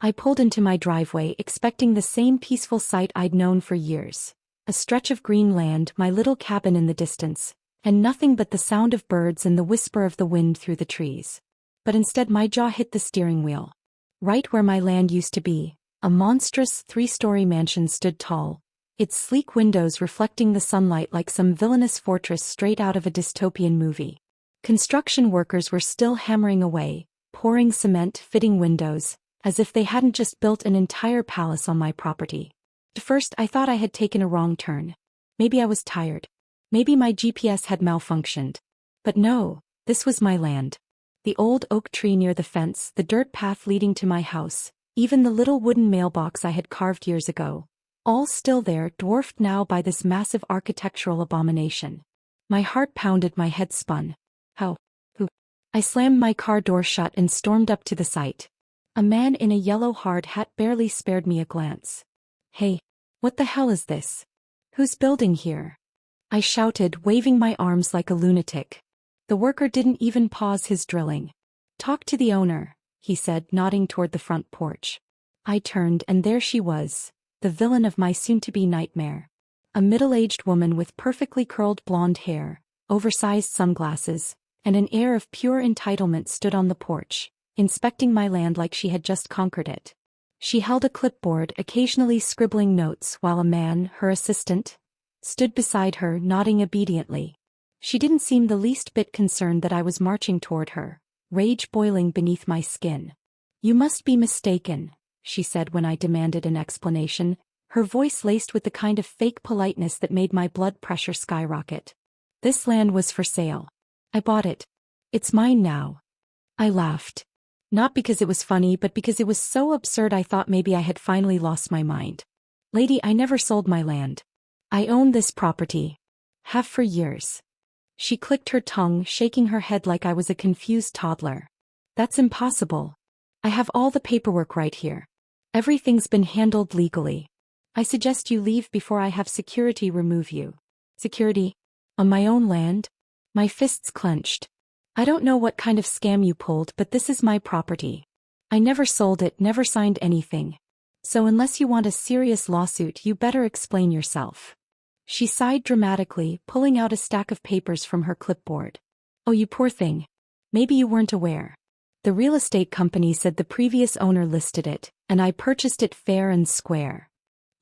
I pulled into my driveway expecting the same peaceful sight I'd known for years. A stretch of green land, my little cabin in the distance, and nothing but the sound of birds and the whisper of the wind through the trees. But instead my jaw hit the steering wheel. Right where my land used to be, a monstrous 3-story mansion stood tall, its sleek windows reflecting the sunlight like some villainous fortress straight out of a dystopian movie. Construction workers were still hammering away, pouring cement, fitting windows, as if they hadn't just built an entire palace on my property. At first I thought I had taken a wrong turn. Maybe I was tired. Maybe my GPS had malfunctioned. But no, this was my land. The old oak tree near the fence, the dirt path leading to my house, even the little wooden mailbox I had carved years ago. All still there, dwarfed now by this massive architectural abomination. My heart pounded, my head spun. How? Who? I slammed my car door shut and stormed up to the site. A man in a yellow hard hat barely spared me a glance. Hey, what the hell is this? Who's building here? I shouted, waving my arms like a lunatic. The worker didn't even pause his drilling. Talk to the owner, he said, nodding toward the front porch. I turned and there she was, the villain of my soon-to-be nightmare. A middle-aged woman with perfectly curled blonde hair, oversized sunglasses, and an air of pure entitlement stood on the porch, inspecting my land like she had just conquered it. She held a clipboard, occasionally scribbling notes, while a man, her assistant, stood beside her, nodding obediently. She didn't seem the least bit concerned that I was marching toward her, rage boiling beneath my skin. You must be mistaken, she said when I demanded an explanation, her voice laced with the kind of fake politeness that made my blood pressure skyrocket. This land was for sale. I bought it. It's mine now. I laughed. Not because it was funny, but because it was so absurd I thought maybe I had finally lost my mind. Lady, I never sold my land. I own this property. Have for years. She clicked her tongue, shaking her head like I was a confused toddler. That's impossible. I have all the paperwork right here. Everything's been handled legally. I suggest you leave before I have security remove you. Security? On my own land? My fists clenched. I don't know what kind of scam you pulled, but this is my property. I never sold it, never signed anything. So unless you want a serious lawsuit, you better explain yourself. She sighed dramatically, pulling out a stack of papers from her clipboard. Oh, you poor thing. Maybe you weren't aware. The real estate company said the previous owner listed it, and I purchased it fair and square.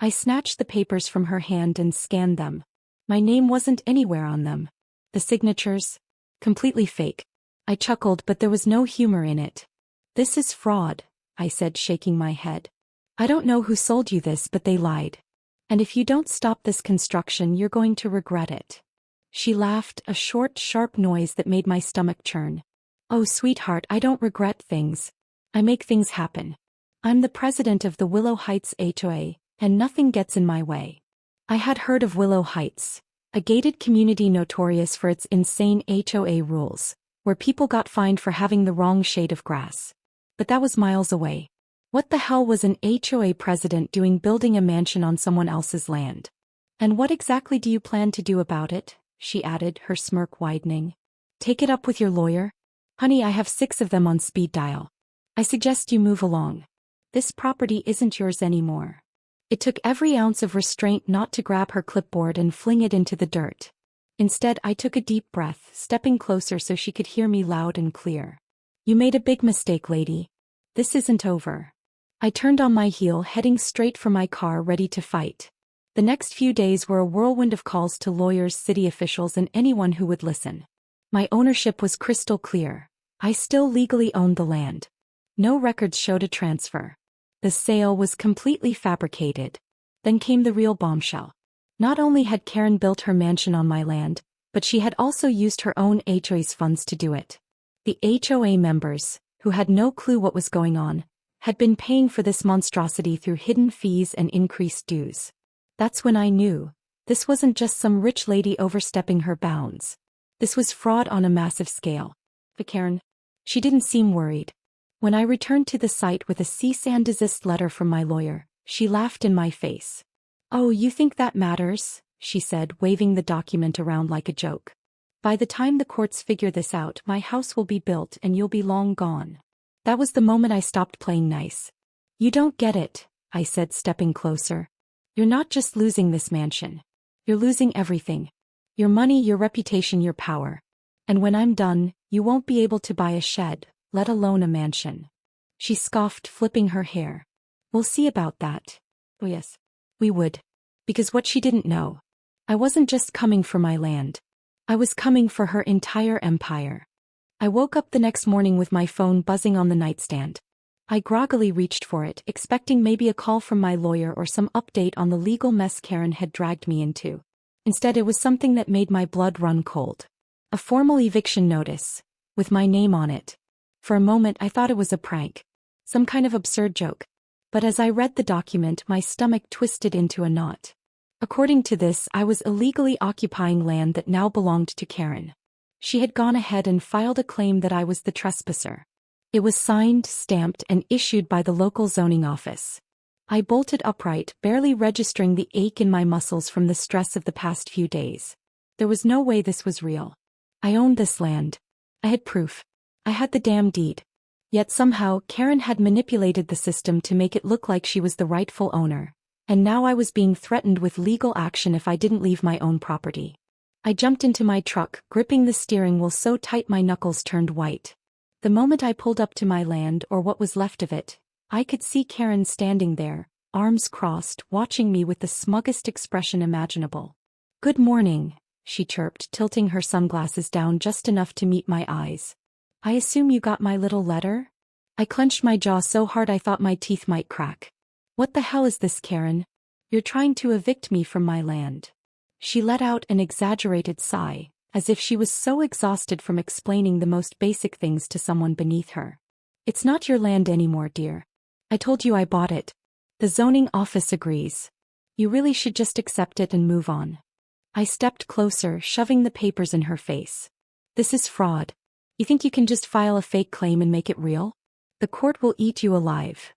I snatched the papers from her hand and scanned them. My name wasn't anywhere on them. The signatures? Completely fake. I chuckled, but there was no humor in it. This is fraud, I said, shaking my head. I don't know who sold you this, but they lied. And if you don't stop this construction, you're going to regret it. She laughed, a short, sharp noise that made my stomach churn. Oh, sweetheart, I don't regret things. I make things happen. I'm the president of the Willow Heights HOA, and nothing gets in my way. I had heard of Willow Heights, a gated community notorious for its insane HOA rules, where people got fined for having the wrong shade of grass. But that was miles away. What the hell was an HOA president doing building a mansion on someone else's land? And what exactly do you plan to do about it? She added, her smirk widening. Take it up with your lawyer? Honey, I have 6 of them on speed dial. I suggest you move along. This property isn't yours anymore. It took every ounce of restraint not to grab her clipboard and fling it into the dirt. Instead, I took a deep breath, stepping closer so she could hear me loud and clear. You made a big mistake, lady. This isn't over. I turned on my heel, heading straight for my car, ready to fight. The next few days were a whirlwind of calls to lawyers, city officials, and anyone who would listen. My ownership was crystal clear. I still legally owned the land. No records showed a transfer. The sale was completely fabricated. Then came the real bombshell. Not only had Karen built her mansion on my land, but she had also used her own HOA's funds to do it. The HOA members, who had no clue what was going on, had been paying for this monstrosity through hidden fees and increased dues. That's when I knew. This wasn't just some rich lady overstepping her bounds. This was fraud on a massive scale. But Karen, she didn't seem worried. When I returned to the site with a cease and desist letter from my lawyer, she laughed in my face. Oh, you think that matters? She said, waving the document around like a joke. By the time the courts figure this out, my house will be built and you'll be long gone. That was the moment I stopped playing nice. You don't get it, I said, stepping closer. You're not just losing this mansion. You're losing everything. Your money, your reputation, your power. And when I'm done, you won't be able to buy a shed, let alone a mansion. She scoffed, flipping her hair. We'll see about that. Oh yes. We would. Because what she didn't know. I wasn't just coming for my land. I was coming for her entire empire. I woke up the next morning with my phone buzzing on the nightstand. I groggily reached for it, expecting maybe a call from my lawyer or some update on the legal mess Karen had dragged me into. Instead, it was something that made my blood run cold. A formal eviction notice, with my name on it. For a moment I thought it was a prank. Some kind of absurd joke. But as I read the document, my stomach twisted into a knot. According to this, I was illegally occupying land that now belonged to Karen. She had gone ahead and filed a claim that I was the trespasser. It was signed, stamped, and issued by the local zoning office. I bolted upright, barely registering the ache in my muscles from the stress of the past few days. There was no way this was real. I owned this land. I had proof. I had the damn deed. Yet somehow, Karen had manipulated the system to make it look like she was the rightful owner. And now I was being threatened with legal action if I didn't leave my own property. I jumped into my truck, gripping the steering wheel so tight my knuckles turned white. The moment I pulled up to my land, or what was left of it, I could see Karen standing there, arms crossed, watching me with the smuggest expression imaginable. "Good morning," she chirped, tilting her sunglasses down just enough to meet my eyes. "I assume you got my little letter?" I clenched my jaw so hard I thought my teeth might crack. "What the hell is this, Karen? You're trying to evict me from my land." She let out an exaggerated sigh, as if she was so exhausted from explaining the most basic things to someone beneath her. "It's not your land anymore, dear. I told you I bought it. The zoning office agrees. You really should just accept it and move on." I stepped closer, shoving the papers in her face. "This is fraud. You think you can just file a fake claim and make it real? The court will eat you alive."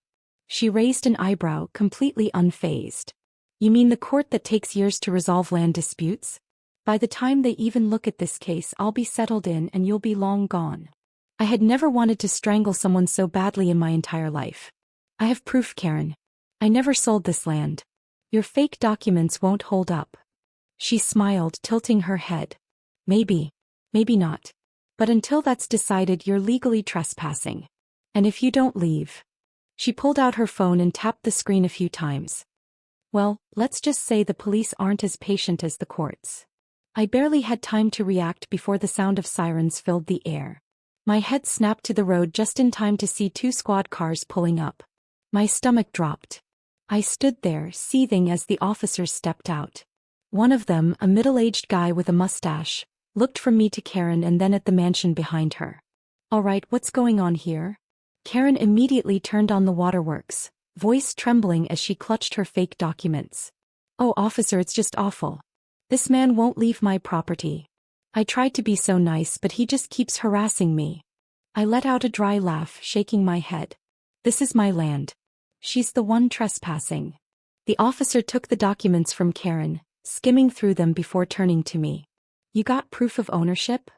She raised an eyebrow, completely unfazed. "You mean the court that takes years to resolve land disputes? By the time they even look at this case, I'll be settled in and you'll be long gone." I had never wanted to strangle someone so badly in my entire life. "I have proof, Karen. I never sold this land. Your fake documents won't hold up." She smiled, tilting her head. "Maybe. Maybe not. But until that's decided, you're legally trespassing. And if you don't leave..." She pulled out her phone and tapped the screen a few times. "Well, let's just say the police aren't as patient as the courts." I barely had time to react before the sound of sirens filled the air. My head snapped to the road just in time to see 2 squad cars pulling up. My stomach dropped. I stood there, seething as the officers stepped out. One of them, a middle-aged guy with a mustache, looked from me to Karen and then at the mansion behind her. "All right, what's going on here?" Karen immediately turned on the waterworks, voice trembling as she clutched her fake documents. "Oh, officer, it's just awful. This man won't leave my property. I tried to be so nice, but he just keeps harassing me." I let out a dry laugh, shaking my head. "This is my land. She's the one trespassing." The officer took the documents from Karen, skimming through them before turning to me. "You got proof of ownership?"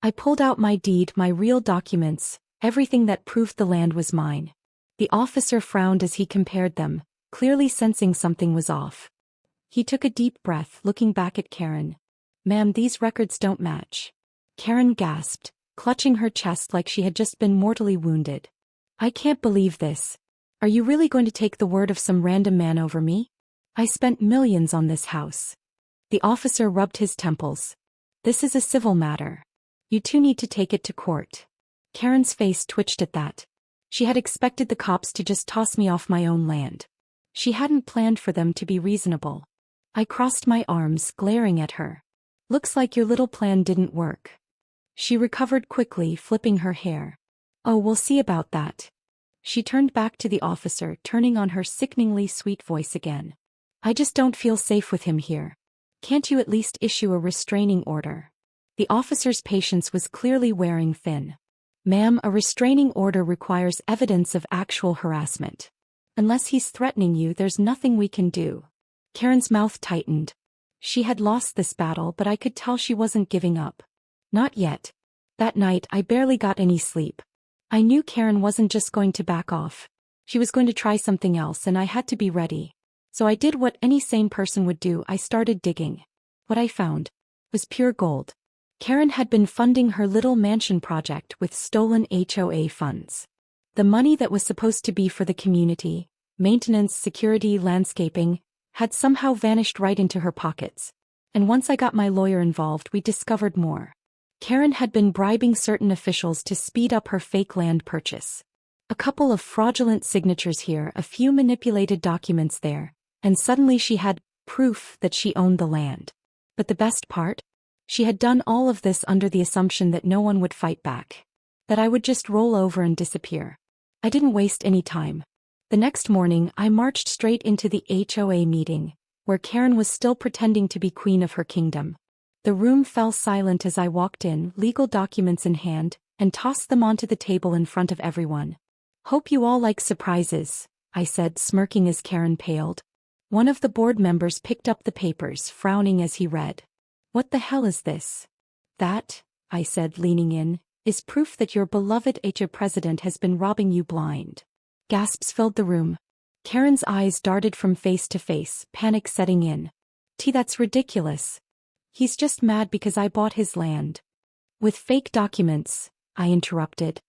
I pulled out my deed, my real documents, everything that proved the land was mine. The officer frowned as he compared them, clearly sensing something was off. He took a deep breath, looking back at Karen. "Ma'am, these records don't match." Karen gasped, clutching her chest like she had just been mortally wounded. "I can't believe this. Are you really going to take the word of some random man over me? I spent millions on this house." The officer rubbed his temples. "This is a civil matter. You two need to take it to court." Karen's face twitched at that. She had expected the cops to just toss me off my own land. She hadn't planned for them to be reasonable. I crossed my arms, glaring at her. "Looks like your little plan didn't work." She recovered quickly, flipping her hair. "Oh, we'll see about that." She turned back to the officer, turning on her sickeningly sweet voice again. "I just don't feel safe with him here. Can't you at least issue a restraining order?" The officer's patience was clearly wearing thin. "Ma'am, a restraining order requires evidence of actual harassment. Unless he's threatening you, there's nothing we can do." Karen's mouth tightened. She had lost this battle, but I could tell she wasn't giving up. Not yet. That night, I barely got any sleep. I knew Karen wasn't just going to back off. She was going to try something else and I had to be ready. So I did what any sane person would do. I started digging. What I found was pure gold. Karen had been funding her little mansion project with stolen HOA funds. The money that was supposed to be for the community, maintenance, security, landscaping, had somehow vanished right into her pockets. And once I got my lawyer involved, we discovered more. Karen had been bribing certain officials to speed up her fake land purchase. A couple of fraudulent signatures here, a few manipulated documents there, and suddenly she had proof that she owned the land. But the best part? She had done all of this under the assumption that no one would fight back. That I would just roll over and disappear. I didn't waste any time. The next morning, I marched straight into the HOA meeting, where Karen was still pretending to be queen of her kingdom. The room fell silent as I walked in, legal documents in hand, and tossed them onto the table in front of everyone. "Hope you all like surprises," I said, smirking as Karen paled. One of the board members picked up the papers, frowning as he read. "What the hell is this?" "That," I said, leaning in, "is proof that your beloved HOA president has been robbing you blind." Gasps filled the room. Karen's eyes darted from face to face, panic setting in. That's ridiculous. He's just mad because I bought his land." "With fake documents," I interrupted.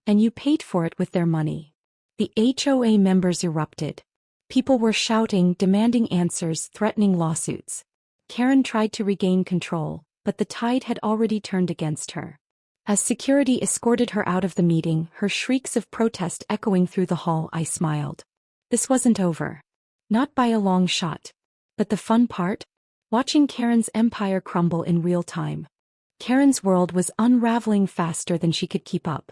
"And you paid for it with their money." The HOA members erupted. People were shouting, demanding answers, threatening lawsuits. Karen tried to regain control, but the tide had already turned against her. As security escorted her out of the meeting, her shrieks of protest echoing through the hall, I smiled. This wasn't over. Not by a long shot. But the fun part? Watching Karen's empire crumble in real time. Karen's world was unraveling faster than she could keep up.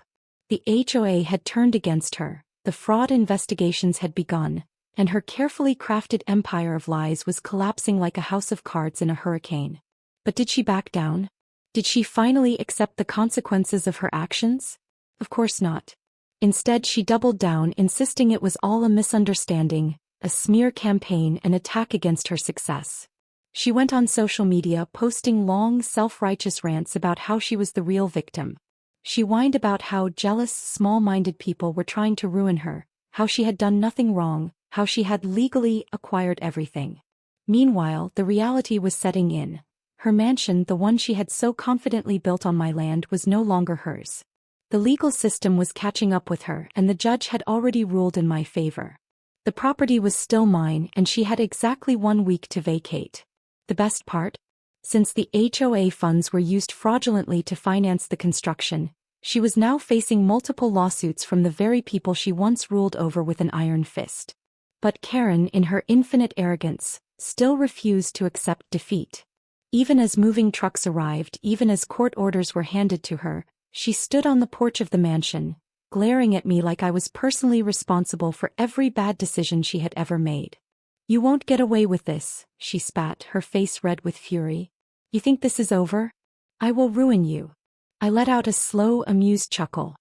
The HOA had turned against her, the fraud investigations had begun, and her carefully crafted empire of lies was collapsing like a house of cards in a hurricane. But did she back down? Did she finally accept the consequences of her actions? Of course not. Instead, she doubled down, insisting it was all a misunderstanding, a smear campaign, an attack against her success. She went on social media posting long, self-righteous rants about how she was the real victim. She whined about how jealous, small-minded people were trying to ruin her, how she had done nothing wrong, how she had legally acquired everything. Meanwhile, the reality was setting in. Her mansion, the one she had so confidently built on my land, was no longer hers. The legal system was catching up with her, and the judge had already ruled in my favor. The property was still mine, and she had exactly 1 week to vacate. The best part? Since the HOA funds were used fraudulently to finance the construction, she was now facing multiple lawsuits from the very people she once ruled over with an iron fist. But Karen, in her infinite arrogance, still refused to accept defeat. Even as moving trucks arrived, even as court orders were handed to her, she stood on the porch of the mansion, glaring at me like I was personally responsible for every bad decision she had ever made. "You won't get away with this," she spat, her face red with fury. "You think this is over? I will ruin you." I let out a slow, amused chuckle.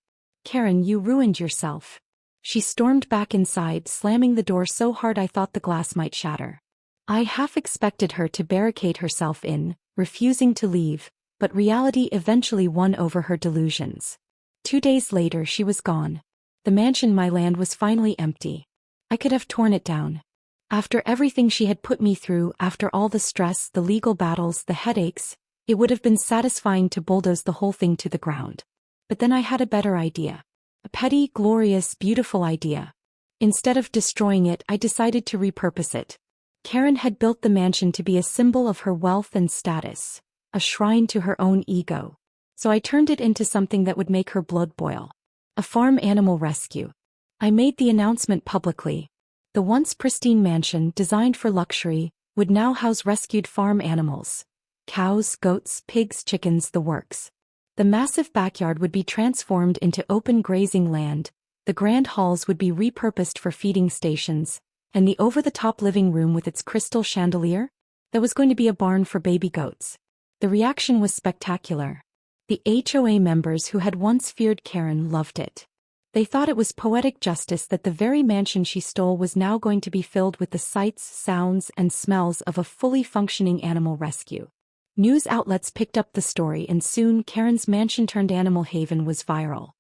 "Karen, you ruined yourself." She stormed back inside, slamming the door so hard I thought the glass might shatter. I half expected her to barricade herself in, refusing to leave, but reality eventually won over her delusions. 2 days later, she was gone. The mansion, my land, was finally empty. I could have torn it down. After everything she had put me through, after all the stress, the legal battles, the headaches, it would have been satisfying to bulldoze the whole thing to the ground. But then I had a better idea. A petty, glorious, beautiful idea. Instead of destroying it, I decided to repurpose it. Karen had built the mansion to be a symbol of her wealth and status, a shrine to her own ego. So I turned it into something that would make her blood boil. A farm animal rescue. I made the announcement publicly. The once pristine mansion, designed for luxury, would now house rescued farm animals. Cows, goats, pigs, chickens, the works. The massive backyard would be transformed into open grazing land, the grand halls would be repurposed for feeding stations, and the over-the-top living room with its crystal chandelier? That was going to be a barn for baby goats. The reaction was spectacular. The HOA members who had once feared Karen loved it. They thought it was poetic justice that the very mansion she stole was now going to be filled with the sights, sounds, and smells of a fully functioning animal rescue. News outlets picked up the story, and soon Karen's mansion-turned-animal haven was viral.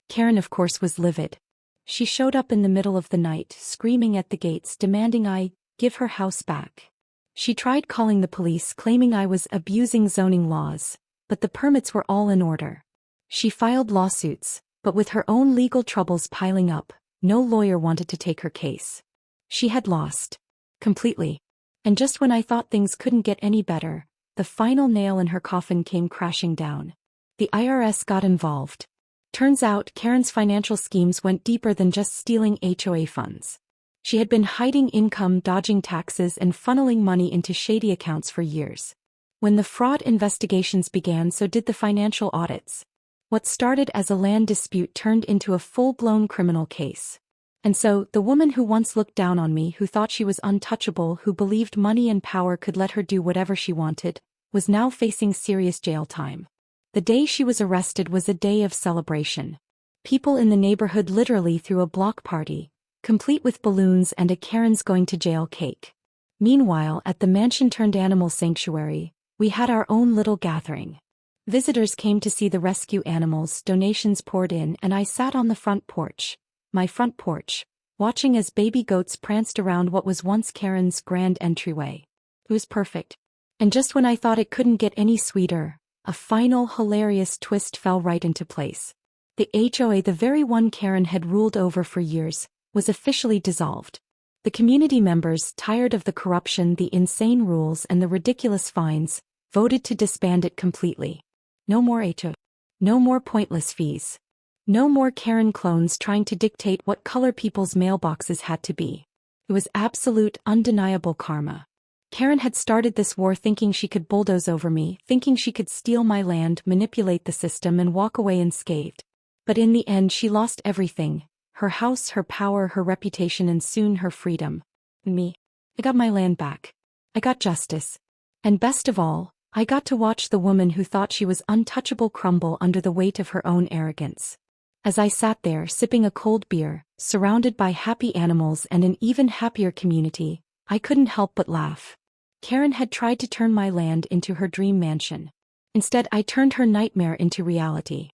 Karen, of course, was livid. She showed up in the middle of the night, screaming at the gates demanding I give her house back. She tried calling the police claiming I was abusing zoning laws, but the permits were all in order. She filed lawsuits, but with her own legal troubles piling up, no lawyer wanted to take her case. She had lost. Completely. And just when I thought things couldn't get any better, the final nail in her coffin came crashing down. The IRS got involved. Turns out Karen's financial schemes went deeper than just stealing HOA funds. She had been hiding income, dodging taxes, and funneling money into shady accounts for years. When the fraud investigations began, so did the financial audits. What started as a land dispute turned into a full-blown criminal case. And so, the woman who once looked down on me, who thought she was untouchable, who believed money and power could let her do whatever she wanted, was now facing serious jail time. The day she was arrested was a day of celebration. People in the neighborhood literally threw a block party, complete with balloons and a Karen's going to jail cake. Meanwhile, at the mansion-turned-animal sanctuary, we had our own little gathering. Visitors came to see the rescue animals, donations poured in, and I sat on the front porch, my front porch, watching as baby goats pranced around what was once Karen's grand entryway. It was perfect. And just when I thought it couldn't get any sweeter, a final hilarious twist fell right into place. The HOA, the very one Karen had ruled over for years, was officially dissolved. The community members, tired of the corruption, the insane rules, and the ridiculous fines, voted to disband it completely. No more HOA. No more pointless fees. No more Karen clones trying to dictate what color people's mailboxes had to be. It was absolute, undeniable karma. Karen had started this war thinking she could bulldoze over me, thinking she could steal my land, manipulate the system, and walk away unscathed. But in the end she lost everything: her house, her power, her reputation, and soon her freedom. Me. I got my land back. I got justice. And best of all, I got to watch the woman who thought she was untouchable crumble under the weight of her own arrogance. As I sat there sipping a cold beer, surrounded by happy animals and an even happier community, I couldn't help but laugh. Karen had tried to turn my land into her dream mansion. Instead, I turned her nightmare into reality.